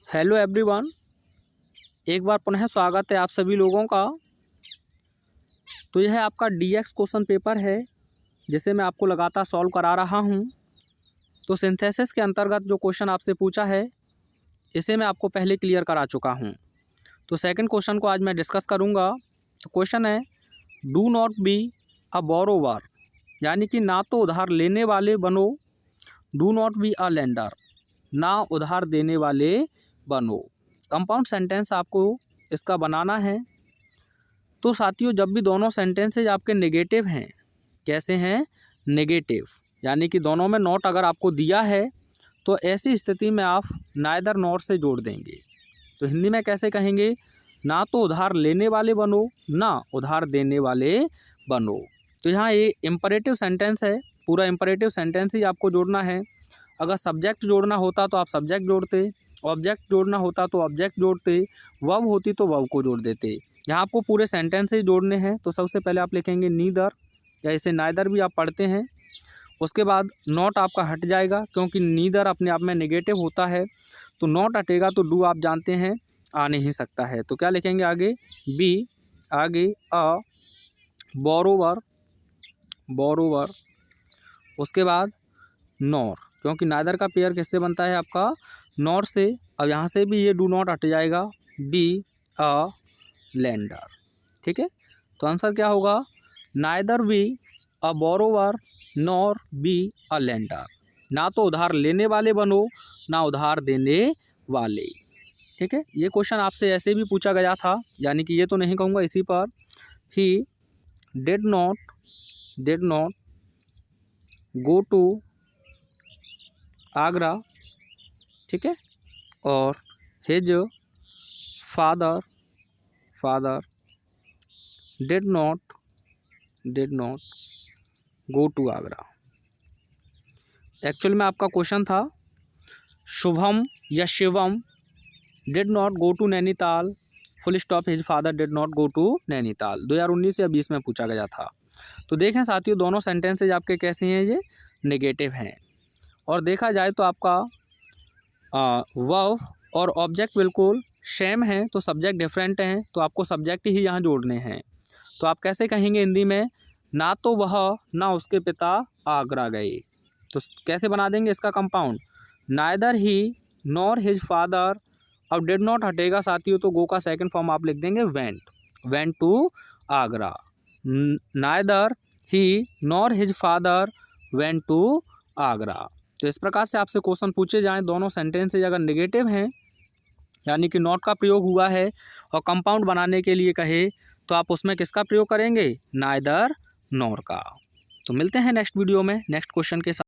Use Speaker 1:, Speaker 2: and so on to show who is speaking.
Speaker 1: Hello everyone, एक बार पुनः स्वागत है आप सभी लोगों का। तो यह आपका डीएक्स क्वेश्चन पेपर है जिसे मैं आपको लगातार सॉल्व करा रहा हूं। तो सिंथेसिस के अंतर्गत जो क्वेश्चन आपसे पूछा है इसे मैं आपको पहले क्लियर करा चुका हूं। तो सेकंड क्वेश्चन को आज मैं डिस्कस करूंगा। तो क्वेश्चन है, do not be a borrower, यानी कि ना तो उधार लेने वाले बनो, do not be a lender, ना उधार देने वाले बनो। कंपाउंड सेंटेंस आपको इसका बनाना है। तो साथियों, जब भी दोनों सेंटेंसेज आपके नेगेटिव हैं, कैसे हैं? नेगेटिव, यानी कि दोनों में नॉट अगर आपको दिया है तो ऐसी स्थिति में आप नाइदर नॉट से जोड़ देंगे। तो हिंदी में कैसे कहेंगे? ना तो उधार लेने वाले बनो, ना उधार देने वाले बनो। तो यहाँ ये इम्परेटिव सेंटेंस है, पूरा इम्परेटिव सेंटेंस ही आपको जोड़ना है। अगर सब्जेक्ट जोड़ना होता तो आप सब्जेक्ट जोड़ते, ऑब्जेक्ट जोड़ना होता तो ऑब्जेक्ट जोड़ते, वर्ब होती तो वर्ब को जोड़ देते। यहाँ आपको पूरे सेंटेंस ही जोड़ने हैं। तो सबसे पहले आप लिखेंगे नीदर, या इसे नाइदर भी आप पढ़ते हैं। उसके बाद नॉट आपका हट जाएगा, क्योंकि नीदर अपने आप में नेगेटिव होता है। तो नॉट हटेगा तो डू आप जानते हैं आ नहीं सकता है। तो क्या लिखेंगे आगे? बी, आगे अ, बोरोवर, बोरोवर। उसके बाद नॉर, क्योंकि नाइदर का पेयर किससे बनता है? आपका नॉर से। अब यहाँ से भी ये डू नॉट हट जाएगा, बी अ लेंडर। ठीक है, तो आंसर क्या होगा? Neither be a borrower nor be a lender. ना तो उधार लेने वाले बनो, ना उधार देने वाले। ठीक है, ये क्वेश्चन आपसे ऐसे भी पूछा गया था, यानी कि ये तो नहीं कहूँगा इसी पर। He did not go to Agra. ठीक है, और his father did not go to Agra. Actual में आपका क्वेश्चन था, शुभम या Shivam did not go to Nainital, full stop, his father did not go to Nainital. 2019 या 20 में पूछा गया था। तो देखें साथियों, दोनों सेंटेंसेज आपके कैसे हैं? ये नेगेटिव हैं। और देखा जाए तो आपका वर्ब और ऑब्जेक्ट बिल्कुल सेम है, तो सब्जेक्ट डिफरेंट हैं, तो आपको सब्जेक्ट ही यहाँ जोड़ने हैं। तो आप कैसे कहेंगे हिंदी में? ना तो वह ना उसके पिता आगरा गए। तो कैसे बना देंगे इसका compound? Neither he nor his father. अब डिड नॉट हटेगा साथियों, तो गो का सेकंड फॉर्म आप लिख देंगे went to Agra. Neither he nor his father went to Agra. तो इस प्रकार से आपसे क्वेश्चन पूछे जाएं, दोनों सेंटेंसेज अगर नेगेटिव हैं, यानी कि नॉट का प्रयोग हुआ है, और कंपाउंड बनाने के लिए कहे तो आप उसमें किसका प्रयोग करेंगे? नाइदर नॉर का। तो मिलते हैं नेक्स्ट वीडियो में नेक्स्ट क्वेश्चन के साथ।